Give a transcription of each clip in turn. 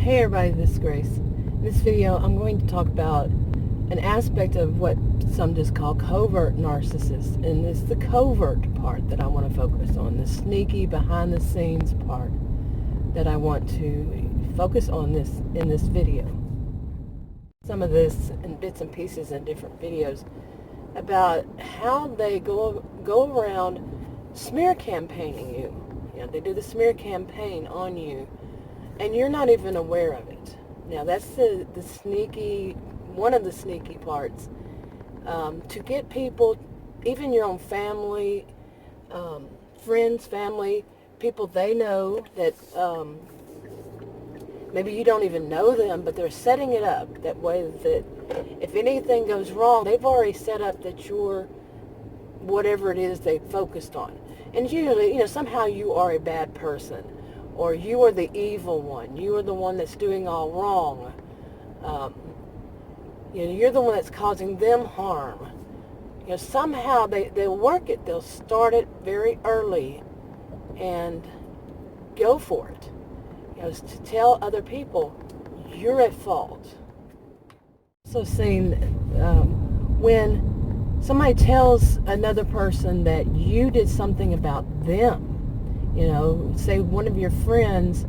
Hey everybody, this is Grace. In this video, I'm going to talk about an aspect of what some just call covert narcissists, and it's the covert part that I want to focus on, the sneaky, behind-the-scenes part that I want to focus on in this video. Some of this in bits and pieces in different videos about how they go around smear campaigning you. You know, they do the smear campaign on you, and you're not even aware of it. Now, that's the sneaky, one of the sneaky parts, to get people, even your own family, friends, family, people they know that maybe you don't even know them, but they're setting it up that way that if anything goes wrong, they've already set up that you're whatever it is they focused on. And usually, somehow you are a bad person, or you are the evil one. You are the one that's doing all wrong. You're the one that's causing them harm. Somehow they'll work it. They'll start it very early and go for it. To tell other people you're at fault. Also seen when somebody tells another person that you did something about them. Say one of your friends,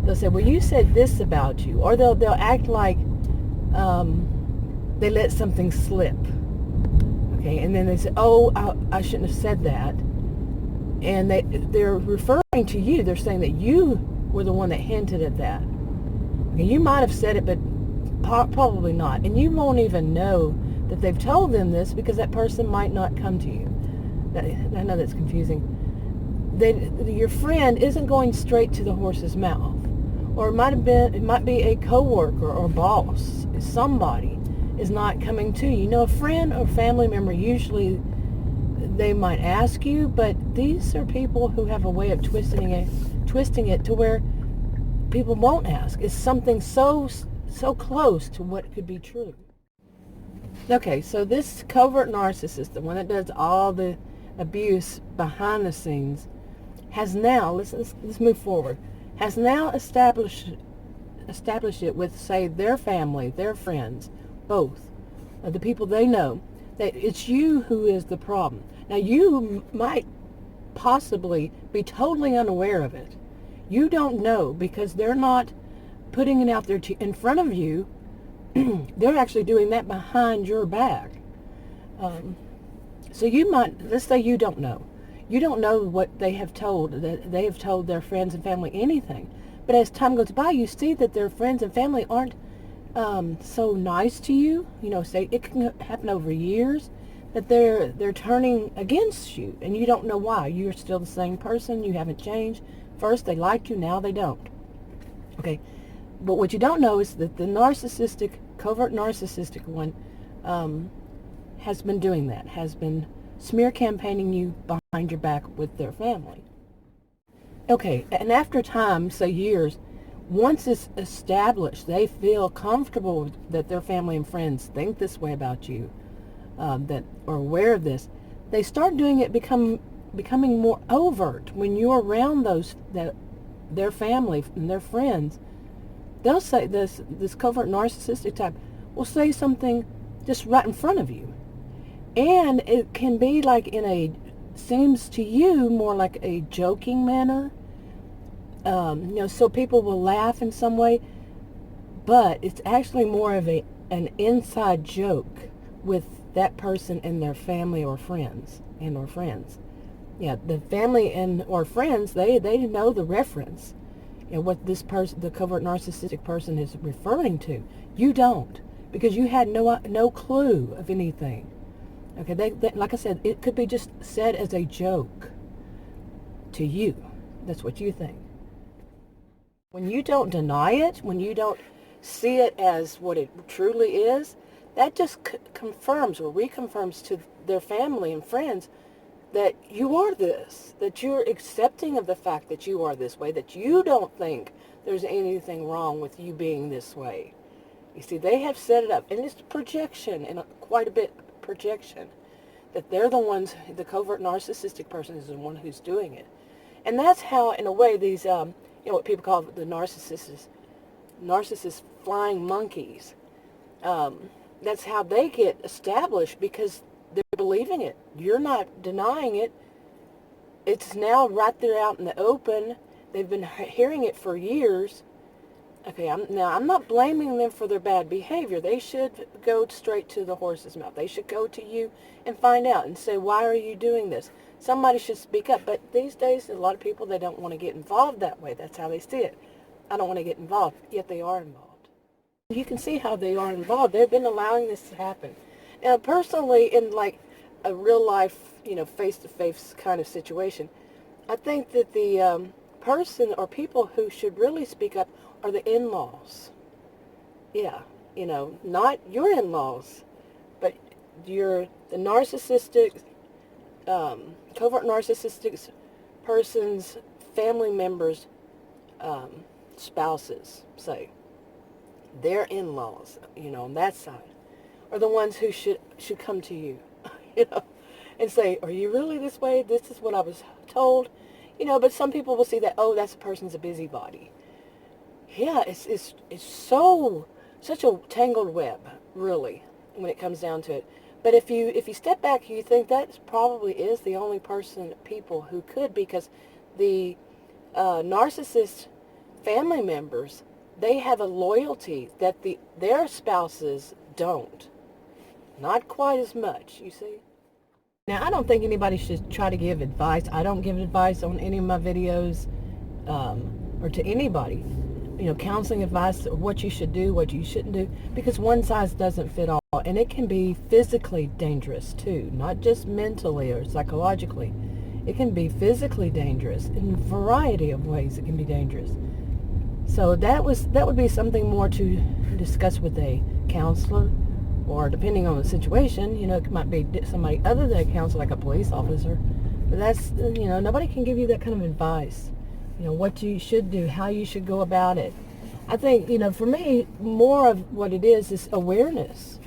they'll say, well, you said this about you. Or they'll act like they let something slip. Okay, and then they say, oh, I shouldn't have said that. And they're referring to you. They're saying that you were the one that hinted at that. Okay, you might have said it, but probably not. And you won't even know that they've told them this because that person might not come to you. I know that's confusing. Your friend isn't going straight to the horse's mouth, or it might be a coworker or boss. Somebody is not coming to you. A friend or family member, usually they might ask you, but these are people who have a way of twisting it to where people won't ask. It's something so close to what could be true. Okay, so this covert narcissist, the one that does all the abuse behind the scenes, has now, let's move forward, has now established it with, say, their family, their friends, both, the people they know, that it's you who is the problem. Now, you might possibly be totally unaware of it. You don't know because they're not putting it out there in front of you. They're actually doing that behind your back. So you might, let's say you don't know. You don't know what they have told, that they have told their friends and family anything. But as time goes by, you see that their friends and family aren't so nice to you. Say it can happen over years, that they're turning against you, and you don't know why. You're still the same person. You haven't changed. First they liked you, now they don't. Okay, but what you don't know is that the covert narcissistic one has been doing that, has been smear campaigning you behind your back with their family. Okay, and after time, say years, once it's established, they feel comfortable that their family and friends think this way about you, that are aware of this, they start doing it becoming more overt. When you're around their family and their friends, they'll say this covert narcissistic type will say something just right in front of you. And it can be like seems to you more like a joking manner. So people will laugh in some way, but it's actually more of an inside joke with that person and their family or friends. Yeah, the family or friends, they know the reference, what this person, the covert narcissistic person, is referring to. You don't, because you had no clue of anything. Okay, they, like I said, it could be just said as a joke to you. That's what you think. When you don't deny it, when you don't see it as what it truly is, that just confirms or reconfirms to their family and friends that you are this, that you're accepting of the fact that you are this way, that you don't think there's anything wrong with you being this way. You see, they have set it up, and it's projection, and quite a bit projection, that they're the ones, the covert narcissistic person is the one who's doing it. And that's how, in a way, these, what people call the narcissists narcissists flying monkeys. That's how they get established, because they're believing it. You're not denying it. It's now right there out in the open. They've been hearing it for years. Okay, I'm not blaming them for their bad behavior. They should go straight to the horse's mouth. They should go to you and find out and say, why are you doing this? Somebody should speak up. But these days, a lot of people, they don't want to get involved that way. That's how they see it. I don't want to get involved, yet they are involved. You can see how they are involved. They've been allowing this to happen. Now, personally, in like a real life, face-to-face kind of situation, I think that the person or people who should really speak up are the in-laws. Yeah, not your in-laws, but the narcissistic, covert narcissistic person's family members, spouses, say, their in-laws, on that side, are the ones who should come to you, and say, are you really this way? This is what I was told. But some people will see that, oh, that's a person's a busybody. Yeah, it's such a tangled web, really, when it comes down to it. But if you step back, you think that probably is the only people who could, because the narcissist family members, they have a loyalty that their spouses don't. Not quite as much, you see. Now, I don't think anybody should try to give advice. I don't give advice on any of my videos, or to anybody. Counseling advice, what you should do, what you shouldn't do, because one size doesn't fit all. And it can be physically dangerous too, not just mentally or psychologically. It can be physically dangerous in a variety of ways. It can be dangerous. So that would be something more to discuss with a counselor, or depending on the situation, it might be somebody other than a counselor, like a police officer. But that's, nobody can give you that kind of advice. What you should do, how you should go about it. I think, for me, more of what it is awareness.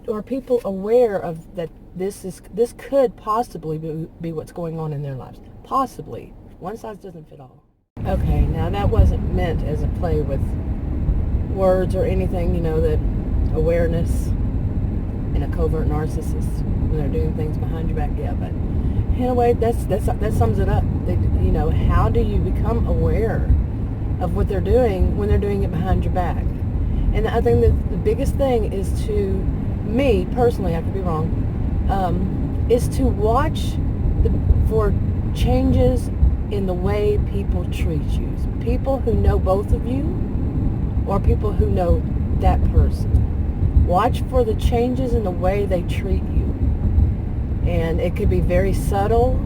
Or people aware of that this could possibly be what's going on in their lives. Possibly. One size doesn't fit all. Okay, now that wasn't meant as a play with words or anything, that awareness in a covert narcissist when they're doing things behind your back. Yeah, but anyway, that sums it up. How do you become aware of what they're doing when they're doing it behind your back? And I think that the biggest thing is to, me personally, I could be wrong, is to watch for changes in the way people treat you. People who know both of you, or people who know that person. Watch for the changes in the way they treat you. And it could be very subtle.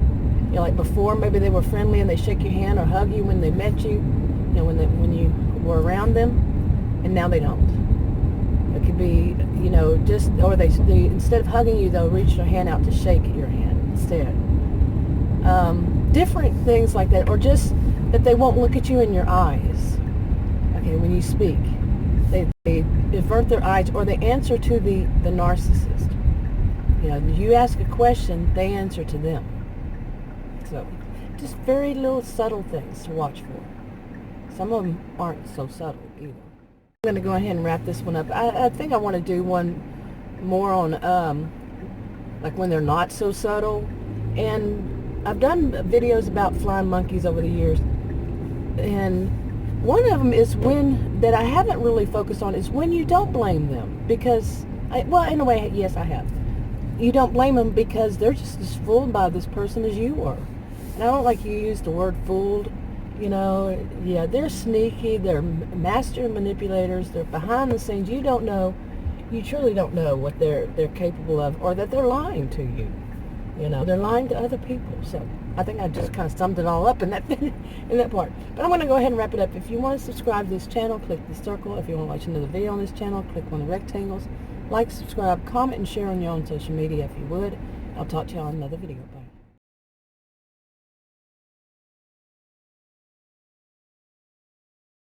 Like before, maybe they were friendly and they shake your hand or hug you when they met you, when you were around them, and now they don't. It could be, or they instead of hugging you, they'll reach their hand out to shake your hand instead. Different things like that, or just that they won't look at you in your eyes. Okay, when you speak, they avert their eyes, or they answer to the narcissist. You ask a question, they answer to them. So, just very little subtle things to watch for. Some of them aren't so subtle either. I'm going to go ahead and wrap this one up. I think I want to do one more on, like when they're not so subtle. And I've done videos about flying monkeys over the years. And one of them is that I haven't really focused on, is when you don't blame them. Because, in a way, yes, I have. You don't blame them because they're just as fooled by this person as you are. And I don't like you use the word fooled. Yeah, they're sneaky. They're master manipulators. They're behind the scenes. You truly don't know what they're capable of, or that they're lying to you. They're lying to other people. So I think I just kind of summed it all up in that part. But I'm going to go ahead and wrap it up. If you want to subscribe to this channel, click the circle. If you want to watch another video on this channel, click on the rectangles. Like, subscribe, comment, and share on your own social media if you would. I'll talk to you on another video. Bye.